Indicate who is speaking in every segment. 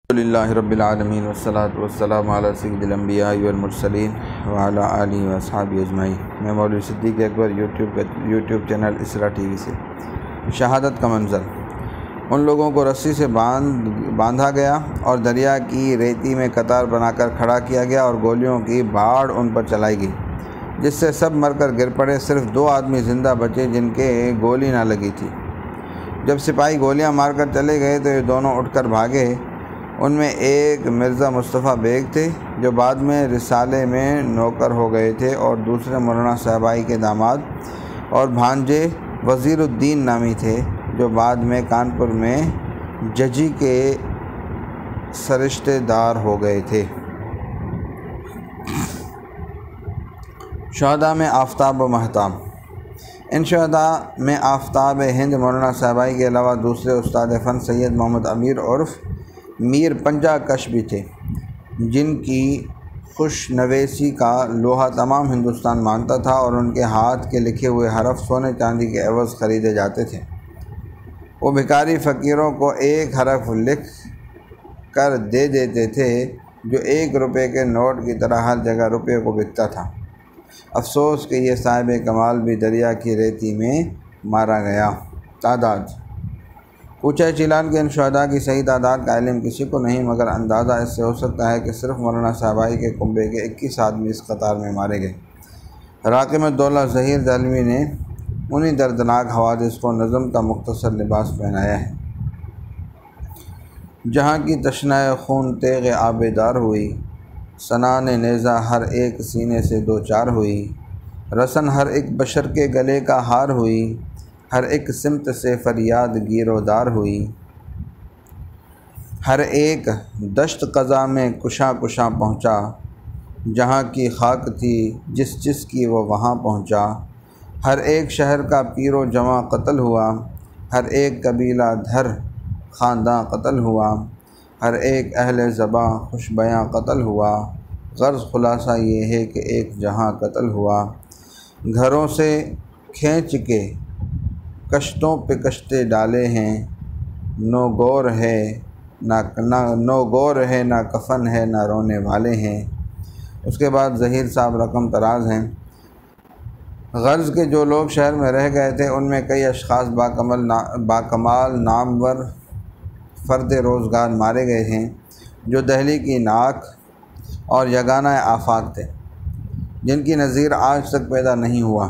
Speaker 1: الحمدللہ رب العالمین والصلاة والسلام علی سید الانبیاء والمرسلین وعلی آلہ واصحابہ اجمعین۔ میں مولوی صدیق اکبر یوٹیوب چینل اسرا ٹی وی سے۔ شہادت کا منظر۔ ان لوگوں کو رسی سے باندھا گیا اور دریا کی ریتی میں قطار بنا کر کھڑا کیا گیا اور گولیوں کی باڑ ان پر چلائی گئی، جس سے سب مر کر گر پڑے۔ صرف 2 آدمی زندہ بچے جن کے گولی نہ لگی تھی۔ جب سپاہی گولیاں مار کر چلے گئے تو یہ دونوں اٹھ کر بھاگے۔ ان میں ایک مرزا مصطفیٰ بیگ تھے جو بعد میں رسالے میں نوکر ہو گئے تھے، اور دوسرے مولانا صاحبائی کے داماد اور بھانجے وزیر الدین نامی تھے جو بعد میں کانپور میں ججی کے سرشتے دار ہو گئے تھے۔ شہداء میں آفتاب و مہتاب۔ ان شہداء میں آفتاب ہند مولانا صاحبائی کے علاوہ دوسرے استاد فن سید محمد امیر عرف میر پنجہ کش بھی تھے، جن کی خوش نویسی کا لوہا تمام ہندوستان مانتا تھا، اور ان کے ہاتھ کے لکھے ہوئے حرف سونے چاندی کے عوض خریدے جاتے تھے۔ وہ بھکاری فقیروں کو ایک حرف لکھ کر دے دیتے تھے جو 1 روپے کے نوٹ کی طرح ہر جگہ روپے کو بکتا تھا۔ افسوس کہ یہ صاحب کمال بھی دریا کی ریتی میں مارا گیا۔ تعداد۔ پوچھا چیلان کے ان شہداء کی صحیح تعداد کا علم کسی کو نہیں، مگر اندازہ اس سے ہو سکتا ہے کہ صرف مولانا صاحبائی کے کنبے کے 21 آدمی اس قطار میں مارے گئے۔ راقم الدولہ ظہیر دہلوی نے انہی دردناک حوادث کو نظم کا مختصر لباس پہنایا ہے۔ جہاں کی تشنہ خون تیغ آبدار ہوئی، سنان نیزہ ہر ایک سینے سے 2 4 ہوئی، رسن ہر ایک بشر کے گلے کا ہار ہوئی، ہر ایک سمت سے فریاد گیر و دار ہوئی، ہر ایک دشت قضا میں کشاں کشاں پہنچا، جہاں کی خاک تھی جس کی وہ وہاں پہنچا، ہر ایک شہر کا پیر و جواں قتل ہوا، ہر ایک قبیلہ دھر خانداں قتل ہوا، ہر ایک اہل زباں خوش بیاں قتل ہوا۔ غرض خلاصہ یہ ہے کہ ایک جہاں قتل ہوا۔ گھروں سے کھینچ کے کشتوں پہ کشتے ڈالے ہیں، نو گور ہے نہ کفن ہے نہ رونے والے ہیں۔ اس کے بعد ظہیر صاحب رقم تراز ہیں۔ غرض کے جو لوگ شہر میں رہ گئے تھے ان میں کئی اشخاص باکمال نامور فرد روزگار مارے گئے ہیں، جو دہلی کی ناک اور یگانہ آفاق تھے، جن کی نظیر آج تک پیدا نہیں ہوا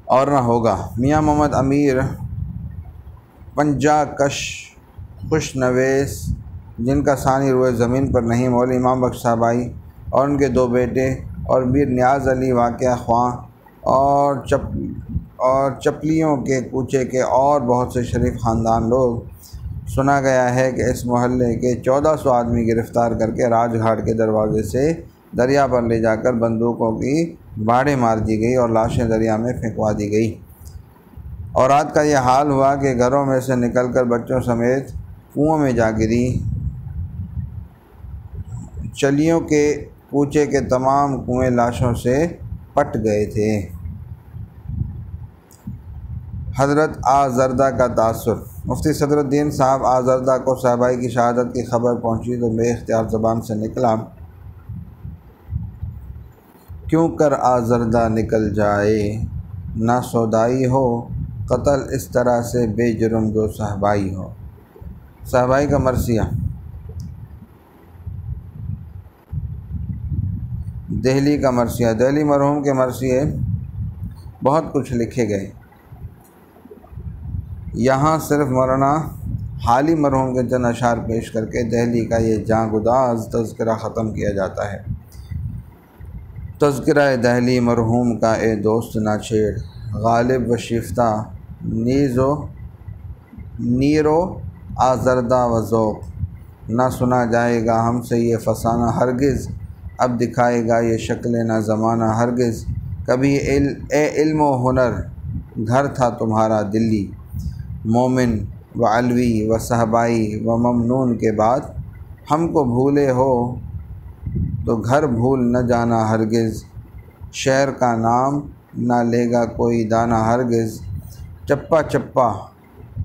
Speaker 1: اور نہ ہوگا۔ میاں محمد امیر پنجہ کش خوش نویس، جن کا ثانی روئے زمین پر نہیں، مولوی امام بخش صاحبائی اور ان کے 2 بیٹے، اور میر نیاز علی واقعہ خواں اور چپلیوں کے کوچے کے اور بہت سے شریف خاندان لوگ۔ سنا گیا ہے کہ اس محلے کے 1400 آدمی گرفتار کر کے راج گھاٹ کے دروازے سے دریا پر لے جا کر بندوقوں کی باڑیں مار دی گئی اور لاشیں دریا میں پھینکوا دی گئی۔ اور رات کا یہ حال ہوا کہ گھروں میں سے نکل کر بچوں سمیت کنووں میں جا گری۔ چلیوں کے کوچے کے تمام کنویں لاشوں سے پٹ گئے تھے۔ حضرت آزردہ کا تاثر۔ مفتی صدر الدین صاحب آزردہ کو صاحبائی کی شہادت کی خبر پہنچی تو بے اختیار زبان سے نکلا، کیوں کر آزردہ نکل جائے نہ سودائی ہو، قتل اس طرح سے بے جرم جو صاحبائی ہو۔ صاحبائی کا مرثیہ۔ دہلی کا مرثیہ۔ دہلی مرحوم کے مرثیے بہت کچھ لکھے گئے، یہاں صرف مولانا حالی مرحوم کے چند اشعار پیش کر کے دہلی کا یہ جاں گداز تذکرہ ختم کیا جاتا ہے۔ تذکرہ دہلی مرحوم کا اے دوست نہ چھیڑ، غالب و شیفتہ نیرو آزردہ و ذوق، نہ سنا جائے گا ہم سے یہ فسانہ ہرگز، اب دکھائے گا یہ شکل نہ زمانہ ہرگز، کبھی اے علم و ہنر گھر تھا تمہارا دلی، مومن و علوی و صحبائی و ممنون کے بعد، ہم کو بھولے ہو تو گھر بھول نہ جانا ہرگز، شہر کا نام نہ لے گا کوئی دانا ہرگز، چپا چپا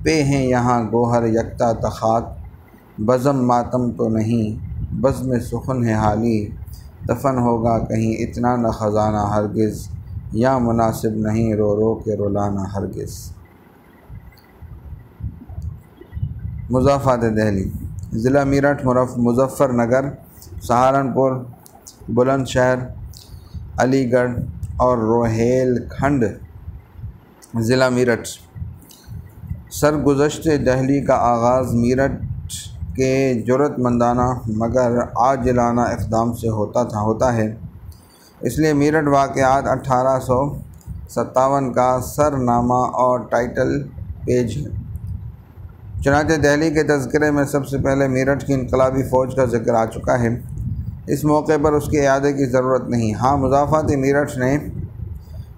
Speaker 1: پہ ہیں یہاں گوہر یکتا تخاک، بزم ماتم تو نہیں، بزم سخن ہے حالی، دفن ہوگا کہیں اتنا نہ خزانہ ہرگز، یا مناسب نہیں رو رو کے رلانا ہرگز۔ مضافات دہلی: ضلع میرٹھ، مظفر نگر، سہارنپور، بلند شہر، علی گڑھ اور روہیل کھنڈ۔ ضلع میرٹھ: سرگزشت دہلی کا آغاز میرٹھ کے جرأت مندانہ مگر عاجلانہ اقدام سے ہوتا ہے، اس لیے میرٹھ واقعات 1857 کا سرنامہ اور ٹائٹل پیج ہے۔ چنانچہ دہلی کے تذکرے میں سب سے پہلے میرٹھ کی انقلابی فوج کا ذکر آ چکا ہے، اس موقع پر اس کے اعادے کی ضرورت نہیں۔ ہاں، مضافات میرٹھ نے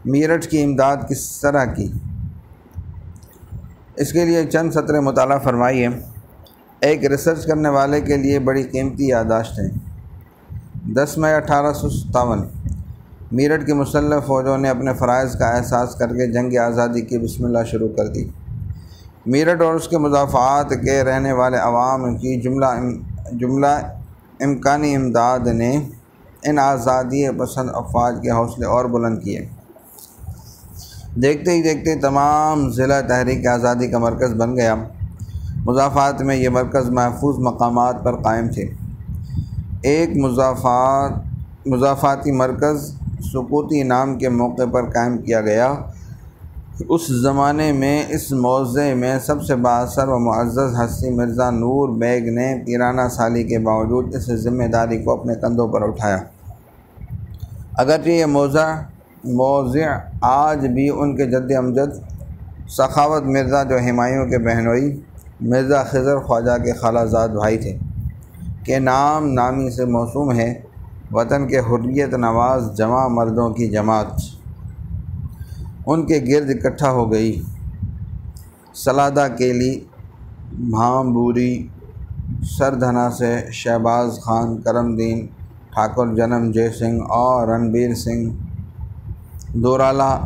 Speaker 1: میرٹھ کی امداد کس طرح کی، اس کے لیے چند سطریں مطالعہ فرمائیے۔ ایک ریسرچ کرنے والے کے لیے بڑی قیمتی یادداشت ہے۔ 10 مئی 1857 میرٹھ کی مسلح فوجوں نے اپنے فرائض کا احساس کر کے جنگ آزادی کی بسم اللہ شروع کر دی۔ میرٹھ اور اس کے مضافات کے رہنے والے عوام کی جملہ امکانی امداد نے ان آزادی پسند افواج کے حوصلے اور بلند کیے۔ دیکھتے ہی دیکھتے تمام ضلع تحریک آزادی کا مرکز بن گیا۔ مضافات میں یہ مرکز محفوظ مقامات پر قائم تھے۔ ایک مضافاتی مرکز سکوتی نام کے موقع پر قائم کیا گیا۔ اس زمانے میں اس موضع میں سب سے بااثر و معزز ہستی مرزا نور بیگ نے 93 سالی کے باوجود اس ذمہ داری کو اپنے کندھوں پر اٹھایا۔ اگرچہ یہ موضع آج بھی ان کے جد امجد سخاوت مرزا، جو ہمایوں کے بہنوئی مرزا خضر خواجہ کے خالہ زاد بھائی تھے، کے نامی سے موسوم ہے، وطن کے حریت نواز جواں مردوں کی جماعت ان کے گرد اکٹھا ہو گئی۔ سلادہ کیلی، بھامبوری، سردھنا سے شہباز خان، کرم دین ٹھاکر، جنم جے سنگھ اور رنبیر سنگھ، دورالا،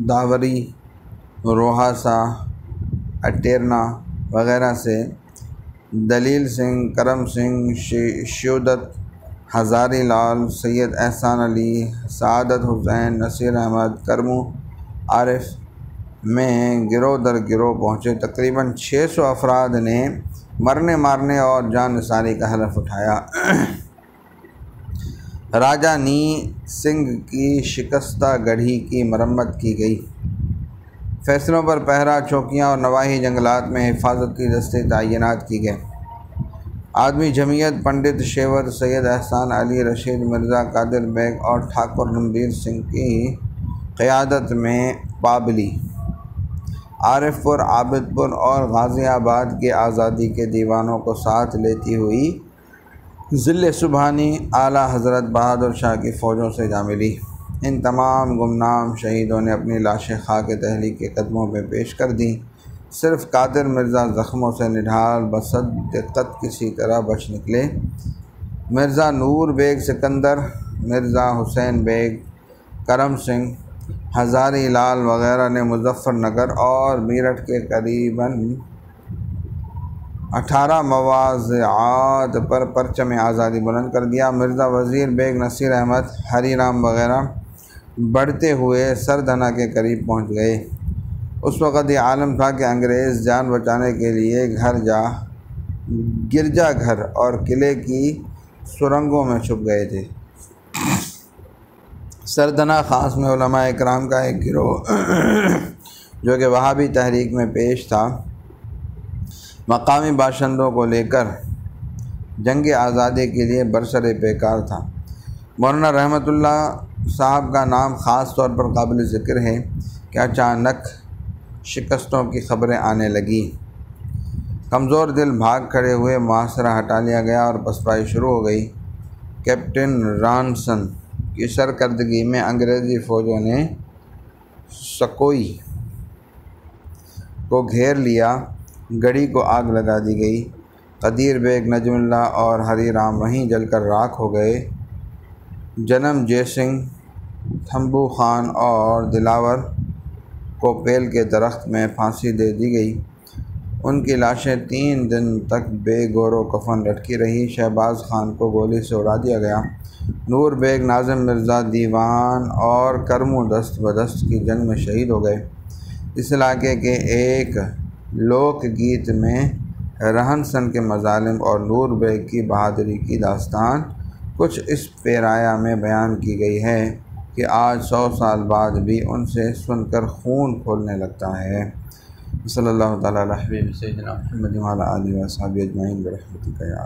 Speaker 1: داوری، روہاسا، اٹیرنا وغیرہ سے، دلیل سنگھ، کرم سنگھ، شیودت، ہزاری لال، سید احسان علی، سعادت حسین، نصیر احمد، کرمو عارف میں گروہ در گروہ پہنچے۔ تقریباً 600 افراد نے مرنے مارنے اور جان نثاری کا حلف اٹھایا۔ راجہ نی سنگھ کی شکستہ گڑھی کی مرمت کی گئی۔ فیصلوں پر پہرا، چوکیاں اور نواحی جنگلات میں حفاظت کی دستے تعینات کی گئے۔ آدمی جمعیت پنڈت شیور، سید احسان علی، رشید مرزا، قادر بیگ اور ٹھاکر رنبیر سنگھ کی قیادت میں پابلی، عارف پور، عابد پور اور غازی آباد کے آزادی کے دیوانوں کو ساتھ لیتی ہوئی ضلع سبحانی اعلیٰ حضرت بہادر شاہ کی فوجوں سے جا ملی۔ ان تمام گمنام شہیدوں نے اپنی لاشیں خاک دہلی کے قدموں میں پیش کر دیں۔ صرف قادر مرزا زخموں سے نڈھال بصد دقت کسی طرح بچ نکلے۔ مرزا نور بیگ سکندر، مرزا حسین بیگ، کرم سنگھ، ہزاری لال وغیرہ نے مظفر نگر اور میرٹھ کے قریباً 18 مواضعات پر پرچم آزادی بلند کر دیا۔ مرزا وزیر بیگ، نصیر احمد، ہری رام وغیرہ بڑھتے ہوئے سردھنا کے قریب پہنچ گئے۔ اس وقت یہ عالم تھا کہ انگریز جان بچانے کے لیے گرجا گھر اور قلعے کی سرنگوں میں چھپ گئے تھے۔ سردھنا خاص میں علماء اکرام کا ایک گروہ جو کہ وہابی تحریک میں پیش تھا، مقامی باشندوں کو لے کر جنگ آزادی کے لیے برسر پیکار تھا۔ مولانا رحمت اللہ صاحب کا نام خاص طور پر قابل ذکر ہے کہ اچانک شکستوں کی خبریں آنے لگیں۔ کمزور دل بھاگ کھڑے ہوئے، محاصرہ ہٹا لیا گیا اور پسپائی شروع ہو گئی۔ کیپٹن رانسن کی سرکردگی میں انگریزی فوجوں نے سکوئی کو گھیر لیا، گڑھی کو آگ لگا دی گئی۔ قدیر بیگ، نجم اللہ اور ہری رام وہیں جل کر راکھ ہو گئے۔ جنم جے سنگھ، تھمبو خان اور دلاور کو پیل کے درخت میں پھانسی دے دی گئی۔ ان کی لاشیں 3 دن تک بے گور و کفن لٹکی رہی۔ شہباز خان کو گولی سے اڑا دیا گیا۔ نور بیگ، ناظم مرزا، دیوان اور کرمو دست بدست کی جنگ میں شہید ہو گئے۔ اس علاقے کے ایک لوک گیت میں رہن سن کے مظالم اور نور بیگ کی بہادری کی داستان کچھ اس پیرایا میں بیان کی گئی ہے کہ آج 100 سال بعد بھی ان سے سن کر خون کھولنے لگتا ہے۔ صلی اللہ تعالیٰ علیہ وسلم سیدنا محمد وعلی آلہ وصحبہ اجمعین برحمتک یا